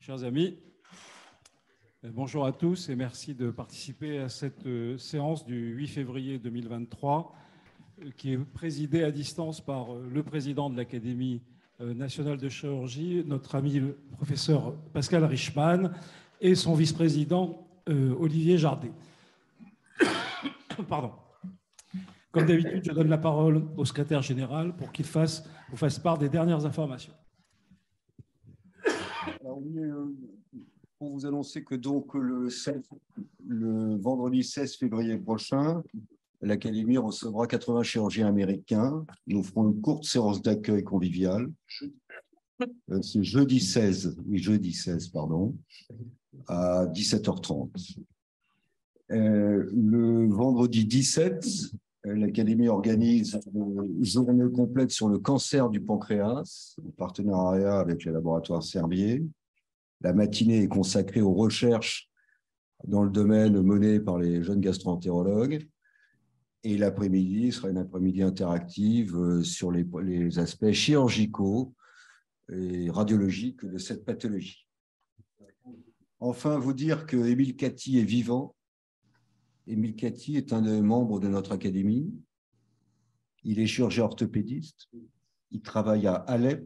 Chers amis, bonjour à tous et merci de participer à cette séance du 8 février 2023 qui est présidée à distance par le président de l'Académie nationale de chirurgie, notre ami le professeur Pascal Richman, et son vice-président Olivier Jardet. Pardon. Comme d'habitude, je donne la parole au secrétaire général pour qu'il vous fasse part des dernières informations. Alors, pour vous annoncer que donc le vendredi 16 février prochain, l'Académie recevra 80 chirurgiens américains. Nous ferons une courte séance d'accueil conviviale. C'est jeudi 16, pardon, à 17h30. Le vendredi 17, l'Académie organise une journée complète sur le cancer du pancréas, en partenariat avec le laboratoire Servier. La matinée est consacrée aux recherches dans le domaine mené par les jeunes gastro-entérologues. Et l'après-midi sera une après-midi interactive sur les aspects chirurgicaux et radiologiques de cette pathologie. Enfin, vous dire que Émile Catty est vivant. Émile Catty est un des membres de notre académie. Il est chirurgien orthopédiste. Il travaille à Alep.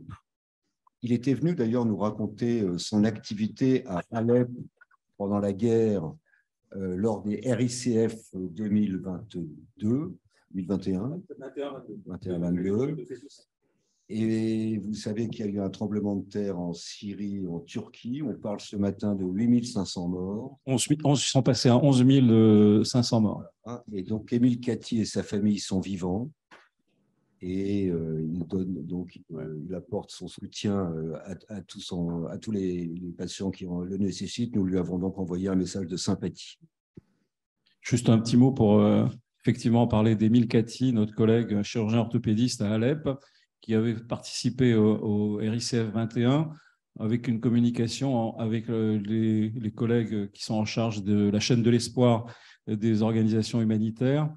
Il était venu d'ailleurs nous raconter son activité à Alep pendant la guerre lors des RICF 2022, 2021, 21-22. Et vous savez qu'il y a eu un tremblement de terre en Syrie, en Turquie. On parle ce matin de 8500 morts. Ils sont passés à 11 500 morts. Et donc, Émile Catty et sa famille sont vivants. Et il apporte son soutien à tous les patients qui le nécessitent. Nous lui avons donc envoyé un message de sympathie. Juste un petit mot pour effectivement parler d'Émile Catty, notre collègue chirurgien orthopédiste à Alep, qui avait participé au RICF 21 avec une communication avec les collègues qui sont en charge de la chaîne de l'espoir des organisations humanitaires.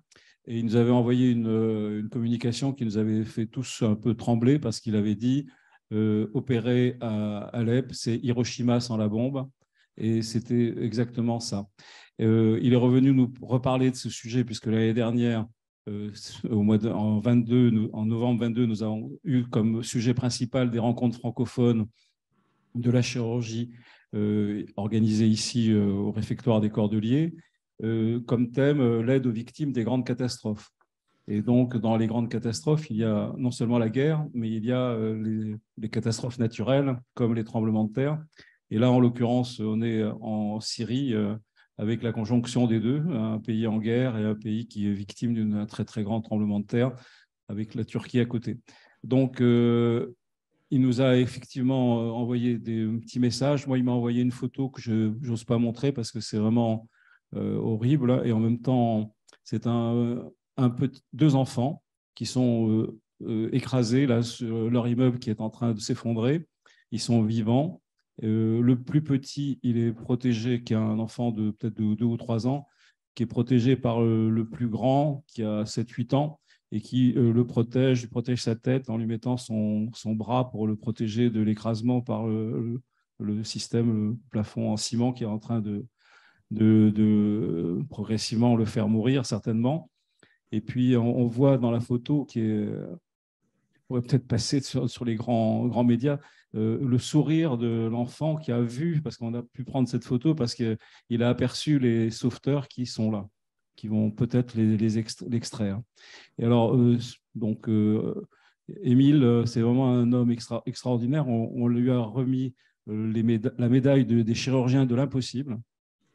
Et il nous avait envoyé une communication qui nous avait fait tous un peu trembler parce qu'il avait dit opérer à Alep, c'est Hiroshima sans la bombe. Et c'était exactement ça. Il est revenu nous reparler de ce sujet puisque l'année dernière, en novembre 22, nous avons eu comme sujet principal des rencontres francophones de la chirurgie organisées ici au réfectoire des Cordeliers. Comme thème l'aide aux victimes des grandes catastrophes. Et donc, dans les grandes catastrophes, il y a non seulement la guerre, mais il y a les catastrophes naturelles, comme les tremblements de terre. Et là, en l'occurrence, on est en Syrie avec la conjonction des deux, un pays en guerre et un pays qui est victime d'un très, très grand tremblement de terre, avec la Turquie à côté. Donc, il nous a effectivement envoyé des petits messages. Moi, il m'a envoyé une photo que je n'ose pas montrer parce que c'est vraiment horrible, et en même temps c'est deux enfants qui sont écrasés là sur leur immeuble qui est en train de s'effondrer. Ils sont vivants. Le plus petit, il est protégé, qui est un enfant de peut-être de 2 ou 3 ans, qui est protégé par le plus grand qui a 7-8 ans et qui le protège, lui protège sa tête en lui mettant son bras pour le protéger de l'écrasement par le système, le plafond en ciment qui est en train de progressivement le faire mourir, certainement. Et puis, on voit dans la photo qui pourrait peut-être passer sur les grands médias, le sourire de l'enfant qui a vu, parce qu'on a pu prendre cette photo, parce qu'il a aperçu les sauveteurs qui sont là, qui vont peut-être l'extraire. Et alors, Émile, c'est vraiment un homme extraordinaire. On lui a remis la médaille des chirurgiens de l'impossible,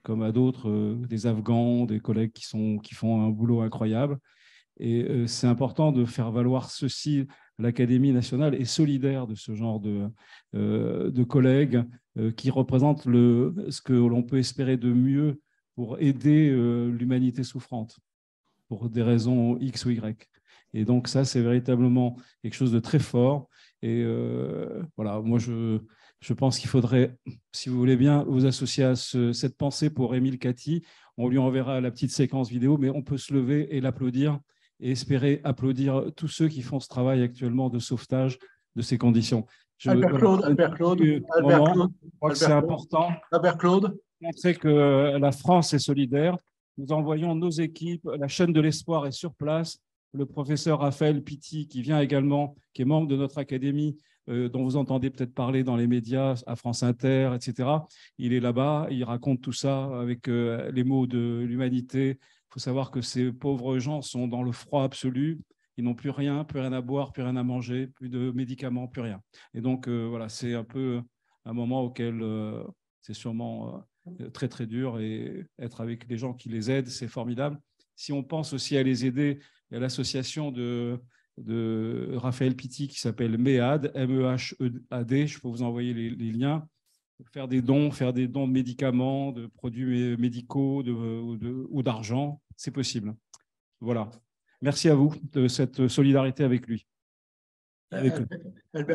comme à d'autres, des Afghans, des collègues qui font un boulot incroyable. Et c'est important de faire valoir ceci. L'Académie nationale est solidaire de ce genre de collègues qui représentent ce que l'on peut espérer de mieux pour aider l'humanité souffrante, pour des raisons X ou Y. Et donc ça, c'est véritablement quelque chose de très fort. Et voilà, moi, je pense qu'il faudrait, si vous voulez bien, vous associer à cette pensée pour Émile Catty. On lui enverra la petite séquence vidéo, mais on peut se lever et l'applaudir et espérer applaudir tous ceux qui font ce travail actuellement de sauvetage de ces conditions. Albert voilà, Claude, Albert Claude, Albert moment, Claude, je crois que c'est Albert Claude, important Albert Claude. de montrer que la France est solidaire. Nous envoyons nos équipes, la chaîne de l'espoir est sur place. Le professeur Raphaël Pitti, qui vient également, qui est membre de notre académie, dont vous entendez peut-être parler dans les médias, à France Inter, etc. Il est là-bas, il raconte tout ça avec les mots de l'humanité. Il faut savoir que ces pauvres gens sont dans le froid absolu. Ils n'ont plus rien à boire, plus rien à manger, plus de médicaments, plus rien. Et donc, voilà, c'est un peu un moment auquel c'est sûrement très, très dur. Et être avec les gens qui les aident, c'est formidable. Si on pense aussi à les aider, il y a l'association de Raphaël Pitti qui s'appelle MEHAD, M-E-H-E-A-D. Je peux vous envoyer les liens. Faire des dons de médicaments, de produits médicaux ou d'argent, c'est possible. Voilà. Merci à vous de cette solidarité avec lui. Albert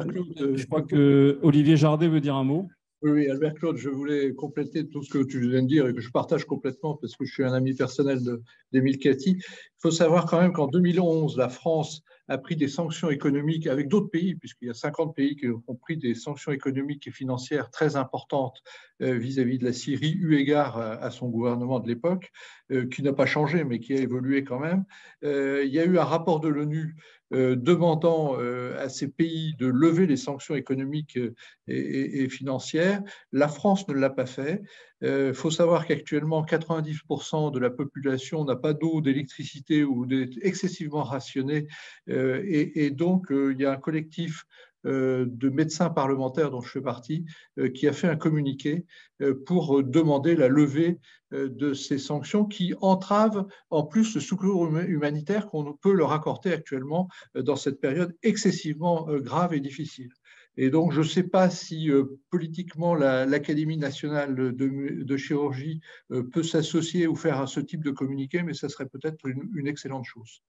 Claude, Je crois que Olivier Jardet veut dire un mot. Oui, Albert Claude, je voulais compléter tout ce que tu viens de dire et que je partage complètement parce que je suis un ami personnel d'Émile Catty. Il faut savoir quand même qu'en 2011, la France a pris des sanctions économiques avec d'autres pays, puisqu'il y a 50 pays qui ont pris des sanctions économiques et financières très importantes vis-à-vis de la Syrie, eu égard à son gouvernement de l'époque, qui n'a pas changé, mais qui a évolué quand même. Il y a eu un rapport de l'ONU demandant à ces pays de lever les sanctions économiques et financières. La France ne l'a pas fait. Il faut savoir qu'actuellement, 90% de la population n'a pas d'eau, d'électricité ou est excessivement rationnée. Et donc, il y a un collectif de médecins parlementaires dont je fais partie, qui a fait un communiqué pour demander la levée de ces sanctions qui entravent en plus le secours humanitaire qu'on peut leur accorder actuellement dans cette période excessivement grave et difficile. Et donc, je ne sais pas si politiquement l'Académie nationale de chirurgie peut s'associer ou faire ce type de communiqué, mais ça serait peut-être une excellente chose.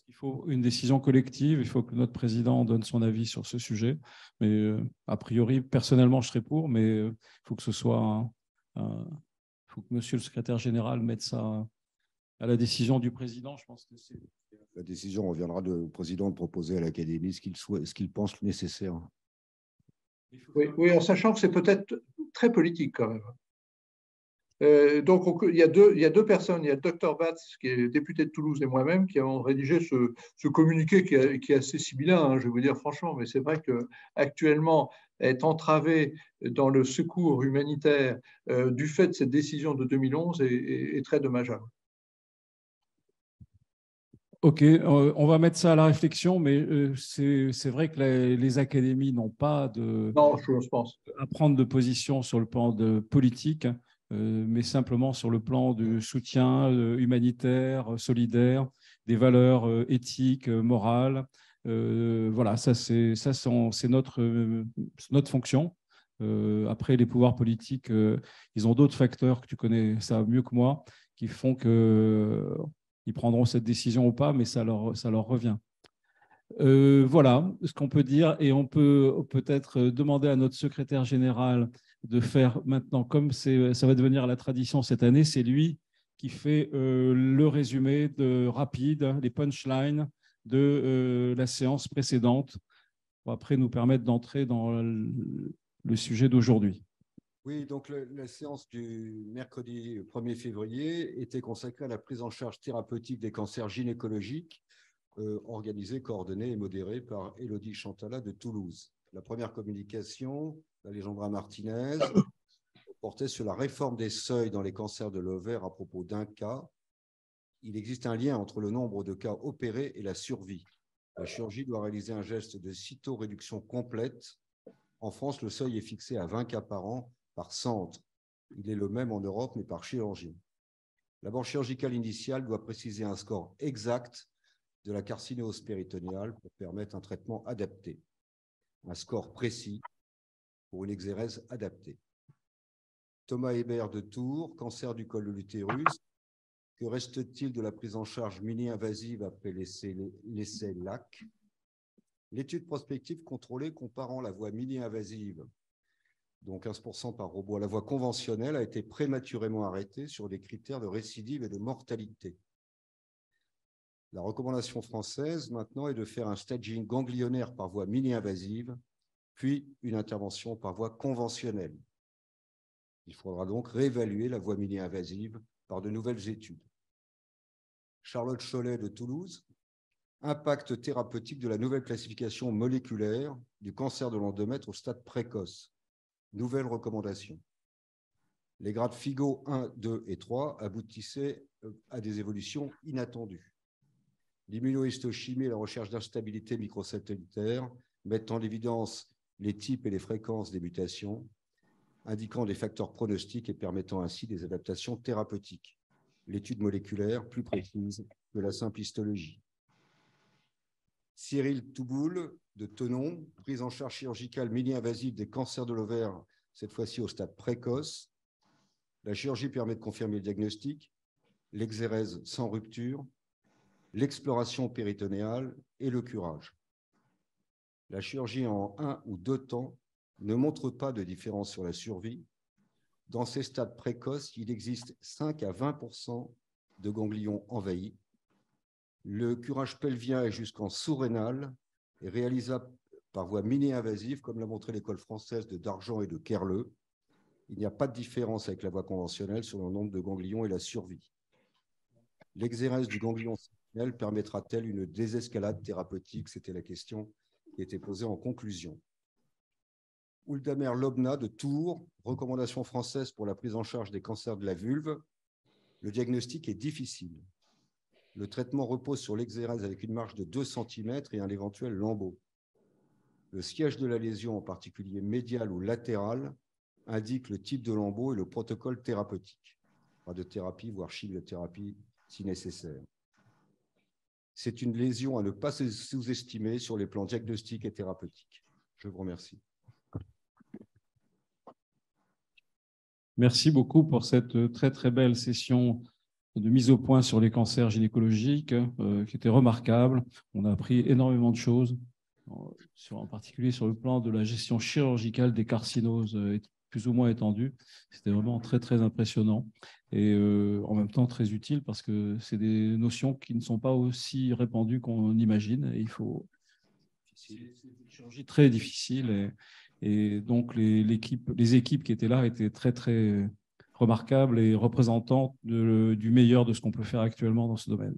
Il faut une décision collective, il faut que notre président donne son avis sur ce sujet. Mais a priori, personnellement, je serais pour, mais il faut que ce soit faut que monsieur le secrétaire général mette ça à la décision du président. Je pense que c'est... La décision reviendra au président de proposer à l'Académie ce qu'il pense nécessaire. Oui, en sachant que c'est peut-être très politique quand même. Donc, il y a deux personnes. Il y a le docteur Batz, qui est député de Toulouse, et moi-même, qui avons rédigé ce communiqué qui est assez similaire, hein, je vais vous dire franchement, mais c'est vrai qu'actuellement, être entravé dans le secours humanitaire du fait de cette décision de 2011 est très dommageable. Ok, on va mettre ça à la réflexion, mais c'est vrai que les académies n'ont pas Non, je pense. à prendre de position sur le plan politique, mais simplement sur le plan du soutien humanitaire, solidaire, des valeurs éthiques, morales. Voilà, ça c'est notre fonction. Après, les pouvoirs politiques, ils ont d'autres facteurs que tu connais ça mieux que moi, qui font que ils prendront cette décision ou pas, mais ça leur revient. Voilà ce qu'on peut dire, et on peut peut-être demander à notre secrétaire général de faire maintenant, comme ça va devenir la tradition cette année, c'est lui qui fait le résumé rapide, les punchlines de la séance précédente, pour après nous permettre d'entrer dans le sujet d'aujourd'hui. Oui, donc la séance du mercredi 1er février était consacrée à la prise en charge thérapeutique des cancers gynécologiques, organisée, coordonnée et modérée par Élodie Chantala de Toulouse. La première communication d'Alejandra Martinez portait sur la réforme des seuils dans les cancers de l'ovaire à propos d'un cas. Il existe un lien entre le nombre de cas opérés et la survie. La chirurgie doit réaliser un geste de cytoréduction complète. En France, le seuil est fixé à 20 cas par an par centre. Il est le même en Europe, mais par chirurgien. L'abord chirurgical initial doit préciser un score exact de la carcinose péritonéale pour permettre un traitement adapté. Un score précis pour une exérèse adaptée. Thomas Hébert de Tours, cancer du col de l'utérus. Que reste-t-il de la prise en charge mini-invasive après l'essai LAC? L'étude prospective contrôlée comparant la voie mini-invasive, dont 15% par robot, à la voie conventionnelle, a été prématurément arrêtée sur des critères de récidive et de mortalité. La recommandation française, maintenant, est de faire un staging ganglionnaire par voie mini-invasive puis une intervention par voie conventionnelle. Il faudra donc réévaluer la voie mini-invasive par de nouvelles études. Charlotte Chollet de Toulouse, impact thérapeutique de la nouvelle classification moléculaire du cancer de l'endomètre au stade précoce. Nouvelle recommandation. Les grades FIGO 1, 2 et 3 aboutissaient à des évolutions inattendues. L'immunohistochimie et la recherche d'instabilité microsatellitaire mettent en évidence les types et les fréquences des mutations, indiquant des facteurs pronostiques et permettant ainsi des adaptations thérapeutiques. L'étude moléculaire plus précise que la simple histologie. Cyril Touboul de Tenon, prise en charge chirurgicale mini-invasive des cancers de l'ovaire, cette fois-ci au stade précoce. La chirurgie permet de confirmer le diagnostic, l'exérèse sans rupture, l'exploration péritonéale et le curage. La chirurgie en 1 ou 2 temps ne montre pas de différence sur la survie. Dans ces stades précoces, il existe 5 à 20% de ganglions envahis. Le curage pelvien est jusqu'en sous-rénal et réalisable par voie mini-invasive, comme l'a montré l'école française de Dargent et de Kerleux. Il n'y a pas de différence avec la voie conventionnelle sur le nombre de ganglions et la survie. L'exérèse du ganglion sentinelle permettra-t-elle une désescalade thérapeutique? C'était la question qui était posée en conclusion. Ouldamer Lobna de Tours, recommandation française pour la prise en charge des cancers de la vulve. Le diagnostic est difficile. Le traitement repose sur l'exérèse avec une marge de 2 cm et un éventuel lambeau. Le siège de la lésion, en particulier médial ou latéral, indique le type de lambeau et le protocole thérapeutique. Pas de thérapie, voire chimiothérapie si nécessaire. C'est une lésion à ne pas sous-estimer sur les plans diagnostiques et thérapeutiques. Je vous remercie. Merci beaucoup pour cette très très belle session de mise au point sur les cancers gynécologiques qui était remarquable. On a appris énormément de choses, en particulier sur le plan de la gestion chirurgicale des carcinoses plus ou moins étendues. C'était vraiment très très impressionnant et en même temps très utile parce que c'est des notions qui ne sont pas aussi répandues qu'on imagine. Et c'est une chirurgie très difficile et donc les équipes qui étaient là étaient très très remarquables et représentantes du meilleur de ce qu'on peut faire actuellement dans ce domaine.